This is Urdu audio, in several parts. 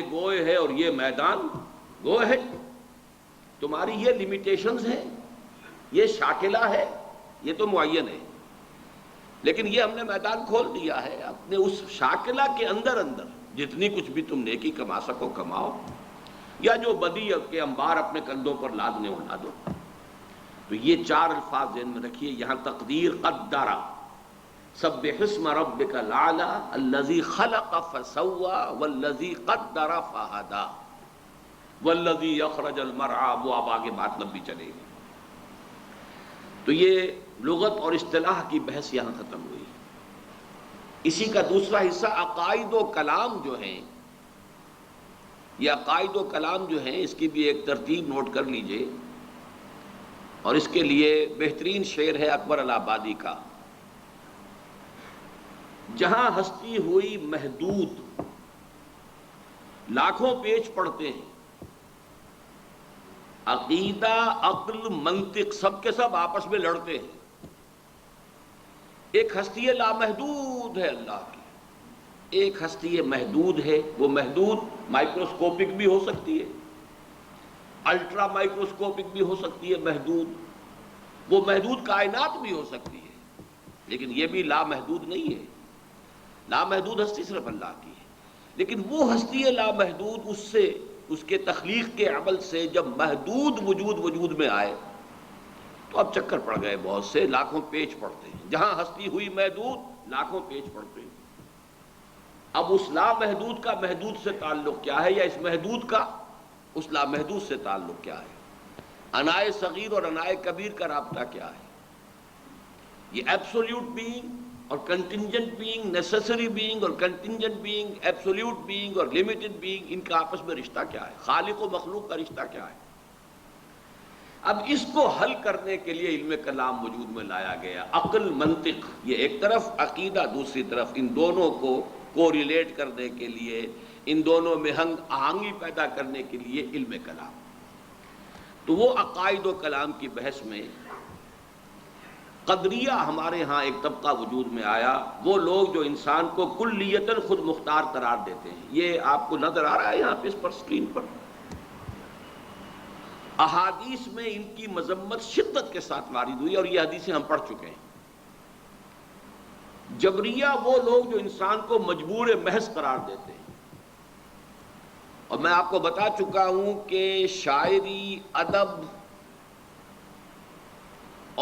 یہ گوئے ہے اور یہ میدان گوئے ہے. تمہاری یہ لیمیٹیشنز ہیں، یہ شاکلہ ہے، یہ تو معین ہے، لیکن یہ ہم نے میدان کھول دیا ہے. اپنے اس شاکلہ کے اندر اندر جتنی کچھ بھی تم نیکی کما سکو کماؤ، یا جو بدی کے انبار اپنے کندھوں پر لادنے ہو لا دو. تو یہ چار الفاظ ذہن میں رکھیے. یہاں تقدیر قدرا، سبح اسم ربک الاعلی الذی خلق فسوی والذی قدر فہدی والذی اخرج المرعی. وہ اب آگے بات لمبی چلے گی. تو یہ لغت اور اصطلاح کی بحث یہاں ختم ہوئی. اسی کا دوسرا حصہ عقائد و کلام جو ہیں. یہ عقائد و کلام جو ہیں اس کی بھی ایک ترتیب نوٹ کر لیجئے، اور اس کے لیے بہترین شعر ہے اکبر الآبادی کا. جہاں ہستی ہوئی محدود، لاکھوں پیچ پڑتے ہیں. عقیدہ، عقل، منطق سب کے سب آپس میں لڑتے ہیں. ایک ہستی لامحدود ہے اللہ کی، ایک ہستی محدود ہے. وہ محدود مائکروسکوپک بھی ہو سکتی ہے، الٹرا مائکروسکوپک بھی ہو سکتی ہے محدود. وہ محدود کائنات بھی ہو سکتی ہے، لیکن یہ بھی لامحدود نہیں ہے. لامحدود ہستی صرف اللہ کی ہے. لیکن وہ ہستی لامحدود، اس سے، اس کے تخلیق کے عمل سے جب محدود وجود میں آئے تو اب چکر پڑ گئے بہت سے، لاکھوں پیچ پڑتے ہیں. جہاں ہستی ہوئی محدود، لاکھوں پیچ پڑتے ہیں. اب اس لامحدود کا محدود سے تعلق کیا ہے، یا اس محدود کا اس لامحدود سے تعلق کیا ہے؟ انائے صغیر اور انائے کبیر کا رابطہ کیا ہے؟ یہ ایبسولوٹ بینگ اور کنٹینجنٹ بینگ، نیسیسری بینگ اور کنٹینجنٹ بینگ، ایبسولوٹ بینگ اور لمیٹڈ بینگ، ان کا آپس میں رشتہ کیا ہے؟ خالق و مخلوق کا رشتہ کیا ہے؟ اب اس کو حل کرنے کے لیے علم کلام وجود میں لایا گیا. عقل، منطق یہ ایک طرف، عقیدہ دوسری طرف. ان دونوں کو کوریلیٹ کرنے کے لیے، ان دونوں میں ہنگ آہنگی پیدا کرنے کے لیے علم کلام. تو وہ عقائد و کلام کی بحث میں قدریہ ہمارے ہاں ایک طبقہ وجود میں آیا. وہ لوگ جو انسان کو کلیتاً خود مختار قرار دیتے ہیں. یہ آپ کو نظر آ رہا ہے یہاں پہ اس پر اسکرین پر. احادیث میں ان کی مذمت شدت کے ساتھ وارد ہوئی، اور یہ حدیثیں ہم پڑھ چکے ہیں. جبریہ وہ لوگ جو انسان کو مجبور محض قرار دیتے ہیں. اور میں آپ کو بتا چکا ہوں کہ شاعری، ادب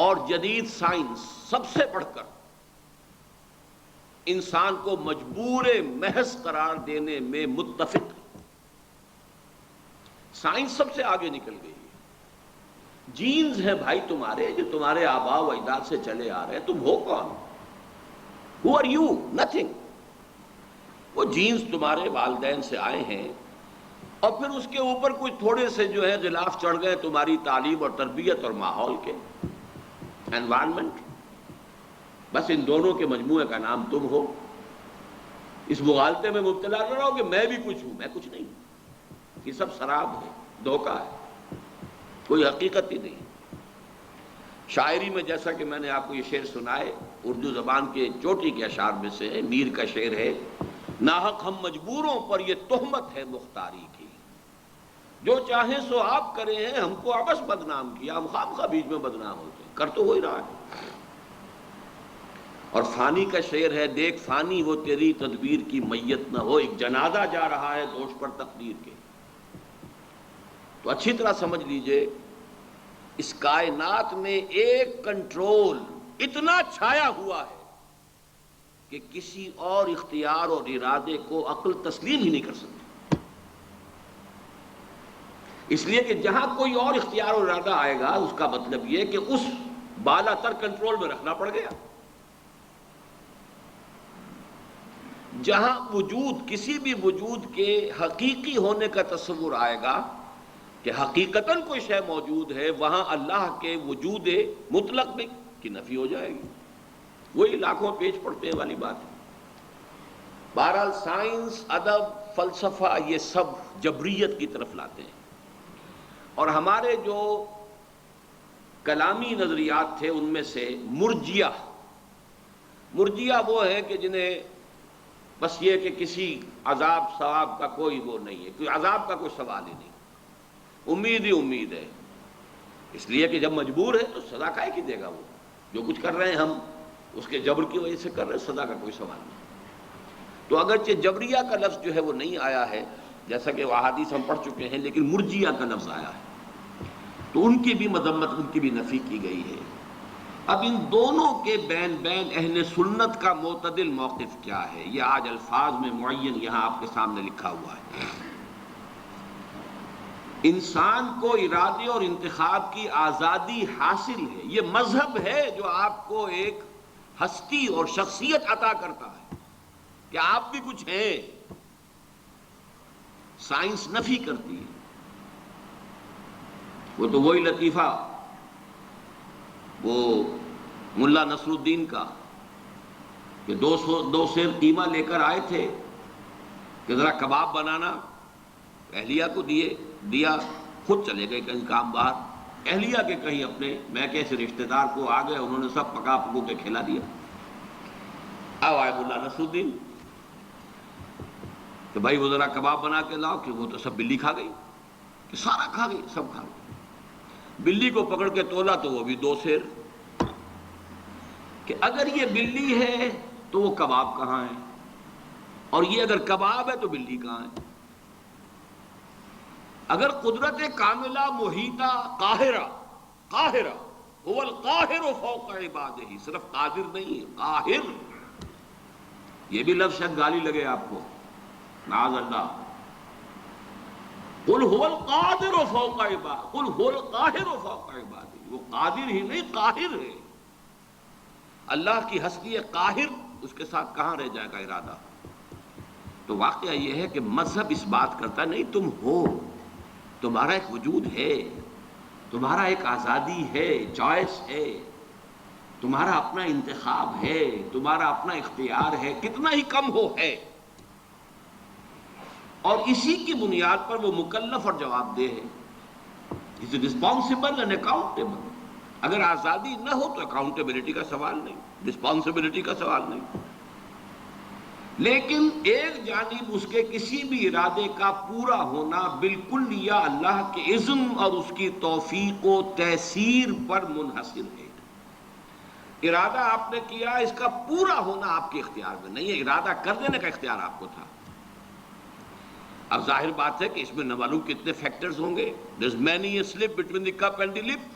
اور جدید سائنس سب سے بڑھ کر انسان کو مجبور محض قرار دینے میں متفق ہے. سائنس سب سے آگے نکل گئی ہے. جینز ہیں بھائی تمہارے، جو تمہارے آباء و اجداد سے چلے آ رہے ہیں. تم ہو کون؟ Who are you? Nothing. وہ جینز تمہارے والدین سے آئے ہیں، اور پھر اس کے اوپر کچھ تھوڑے سے جو ہے غلاف چڑھ گئے تمہاری تعلیم اور تربیت اور ماحول کے، انوائرمنٹ. بس ان دونوں کے مجموعے کا نام تم ہو. اس مغالطے میں مبتلا نہ رہو کہ میں بھی کچھ ہوں. میں کچھ نہیں ہوں. یہ سب سراب ہے، دھوکہ ہے، کوئی حقیقت ہی نہیں. شاعری میں جیسا کہ میں نے آپ کو یہ شعر سنائے، اردو زبان کے چوٹی کے اشعار میں سے میر کا شعر ہے: ناحق ہم مجبوروں پر یہ تہمت ہے مختاری کی، جو چاہیں سو آپ کرے ہیں، ہم کو عبث بدنام کیا. ہم خواہ بیچ میں بدنام ہوتے ہیں، کر تو ہو ہی رہا ہے. اور فانی کا شعر ہے: دیکھ فانی وہ تیری تدبیر کی میت نہ ہو، ایک جنازہ جا رہا ہے دوش پر تقدیر کے. تو اچھی طرح سمجھ لیجئے، اس کائنات میں ایک کنٹرول اتنا چھایا ہوا ہے کہ کسی اور اختیار اور ارادے کو عقل تسلیم ہی نہیں کر سکتی. اس لیے کہ جہاں کوئی اور اختیار اور ارادہ آئے گا، اس کا مطلب یہ کہ اس بالا تر کنٹرول میں رکھنا پڑ گیا. جہاں وجود، کسی بھی وجود کے حقیقی ہونے کا تصور آئے گا کہ حقیقتاً کوئی شے موجود ہے، وہاں اللہ کے وجود مطلق میں کی نفی ہو جائے گی. وہی لاکھوں پیچ پڑتے والی بات ہے. بہرحال سائنس، ادب، فلسفہ یہ سب جبریت کی طرف لاتے ہیں. اور ہمارے جو کلامی نظریات تھے ان میں سے مرجیہ وہ ہیں کہ جنہیں بس یہ کہ کسی عذاب ثواب کا کوئی وہ نہیں ہے، کوئی عذاب کا کوئی سوال ہی نہیں، امید ہی امید ہے، اس لیے کہ جب مجبور ہے تو سزا کائے کی دے گا، وہ جو کچھ کر رہے ہیں ہم اس کے جبر کی وجہ سے کر رہے ہیں، سزا کا کوئی سوال نہیں۔ تو اگرچہ جبریہ کا لفظ جو ہے وہ نہیں آیا ہے جیسا کہ وہ احادیث ہم پڑھ چکے ہیں، لیکن مرجیہ کا لفظ آیا ہے، تو ان کی بھی مذمت، ان کی بھی نفی کی گئی ہے۔ اب ان دونوں کے بین اہل سنت کا معتدل موقف کیا ہے، یہ آج الفاظ میں معین یہاں آپ کے سامنے لکھا ہوا ہے۔ انسان کو ارادے اور انتخاب کی آزادی حاصل ہے، یہ مذہب ہے جو آپ کو ایک ہستی اور شخصیت عطا کرتا ہے کہ آپ بھی کچھ ہیں۔ سائنس نفی کرتی ہے، وہ تو وہی لطیفہ وہ ملا نصر الدین کا کہ دو سیر قیمہ لے کر آئے تھے کہ ذرا کباب بنانا، اہلیہ کو دیا، خود چلے گئے کہیں کام باہر، اہلیہ کے کہیں اپنے میں کیسے رشتہ دار کو آ گئے، انہوں نے سب پکا پکو کے کھلا دیا۔ اب آئے ملا نصر الدین کہ بھائی وہ ذرا کباب بنا کے لاؤ، کہ وہ تو سب بلی کھا گئی، کہ سارا کھا گئی، سب کھا گئی۔ بلی کو پکڑ کے تولا تو وہ بھی 2 سیر، کہ اگر یہ بلی ہے تو وہ کباب کہاں ہے، اور یہ اگر کباب ہے تو بلی کہاں ہے؟ اگر قدرت کاملہ محیطہ قاہرہ هو القاہر فوق عبادہ، صرف قادر نہیں، قاہر، یہ بھی لفظ شاید گالی لگے آپ کو، معاذ اللہ، قل هو القادر فوق عبادہ، قل هو القاہر فوق عبادہ، وہ قادر ہی نہیں قاہر ہے۔ اللہ کی ہستی قاہر، اس کے ساتھ کہاں رہ جائے گا ارادہ؟ تو واقعہ یہ ہے کہ مذہب اس بات کرتا نہیں تم ہو، تمہارا ایک وجود ہے، تمہارا ایک آزادی ہے، چوائس ہے، تمہارا اپنا انتخاب ہے، تمہارا اپنا اختیار ہے، کتنا ہی کم ہو ہے، اور اسی کی بنیاد پر وہ مکلف اور جواب دہ ہے، از رسپانسبل اینڈ اکاؤنٹیبل۔ اگر آزادی نہ ہو تو اکاؤنٹیبلٹی کا سوال نہیں، رسپانسبلٹی کا سوال نہیں۔ لیکن ایک جانب اس کے کسی بھی ارادے کا پورا ہونا بالکل یا اللہ کے اذن اور اس کی توفیق و تیسیر پر منحصر ہے۔ ارادہ آپ نے کیا، اس کا پورا ہونا آپ کے اختیار میں نہیں ہے، ارادہ کر دینے کا اختیار آپ کو تھا۔ اب ظاہر بات ہے کہ اس میں نہ معلوم کتنے فیکٹرز ہوں گے، there's many a slip between the cup and the lip۔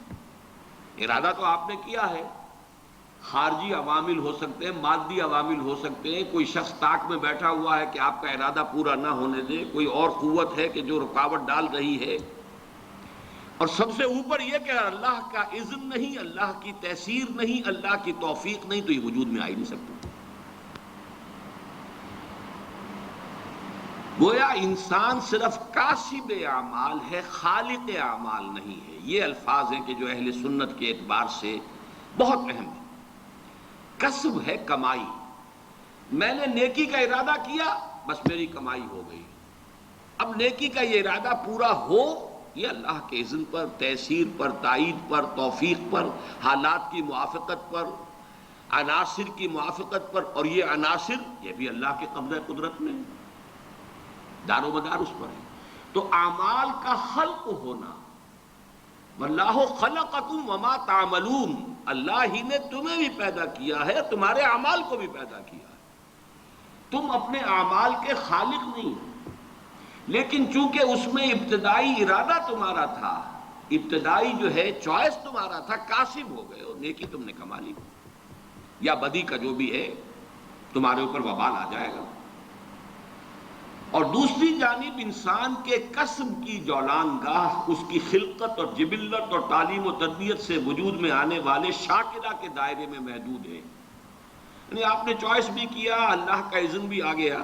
ارادہ تو آپ نے کیا ہے، خارجی عوامل ہو سکتے ہیں، مادی عوامل ہو سکتے ہیں، کوئی شخص طاق میں بیٹھا ہوا ہے کہ آپ کا ارادہ پورا نہ ہونے دے، کوئی اور قوت ہے کہ جو رکاوٹ ڈال رہی ہے، اور سب سے اوپر یہ کہ اللہ کا اذن نہیں، اللہ کی تیسیر نہیں، اللہ کی توفیق نہیں، تو یہ وجود میں آ ہی نہیں سکتا۔ گویا انسان صرف کاسب اعمال ہے، خالق اعمال نہیں ہے۔ یہ الفاظ ہیں کہ جو اہل سنت کے اعتبار سے بہت اہم ہے۔ کسب ہے کمائی، میں نے نیکی کا ارادہ کیا، بس میری کمائی ہو گئی۔ اب نیکی کا یہ ارادہ پورا ہو، یہ اللہ کے اذن پر، تیسیر پر، تائید پر، توفیق پر، حالات کی موافقت پر، عناصر کی موافقت پر، اور یہ عناصر یہ بھی اللہ کے قبضہ قدرت میں دار و مدار اس پر ہے۔ تو اعمال کا خلق ہونا، واللہ خلقکم وما تعملون، اللہ ہی نے تمہیں بھی پیدا کیا ہے، تمہارے اعمال کو بھی پیدا کیا ہے، تم اپنے اعمال کے خالق نہیں، لیکن چونکہ اس میں ابتدائی ارادہ تمہارا تھا، ابتدائی جو ہے چوائس تمہارا تھا، کاسب ہو گئے ہو، نیکی تم نے کما لی، یا بدی کا جو بھی ہے تمہارے اوپر وبال آ جائے گا۔ اور دوسری جانب انسان کے کسب کی جولان گاہ اس کی خلقت اور جبلت اور تعلیم و تربیت سے وجود میں آنے والے شاکرہ کے دائرے میں محدود ہے۔ یعنی آپ نے چوائس بھی کیا، اللہ کا اذن بھی آ گیا،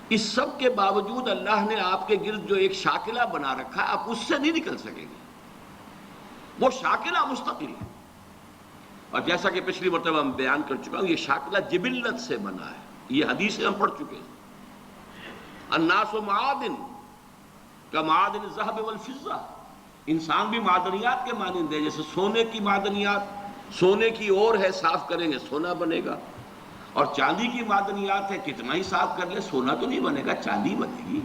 اس سب کے باوجود اللہ نے آپ کے گرد جو ایک شاکلہ بنا رکھا، آپ اس سے نہیں نکل سکیں گے، وہ شاکلہ مستقل ہے۔ اور جیسا کہ پچھلی مرتبہ میں بیان کر چکا ہوں، یہ شاکلہ جبلت سے بنا ہے، یہ حدیثیں ہم پڑھ چکے ہیں۔ الناس معادن کمعادن الذهب والفضہ، انسان بھی معدنیات کے مانند ہے، جیسے سونے کی معدنیات، سونے کی اور ہے، صاف کریں گے سونا بنے گا، اور چاندی کی معدنیات ہے، کتنا ہی صاف کر لے سونا تو نہیں بنے گا، چاندی بنے گی۔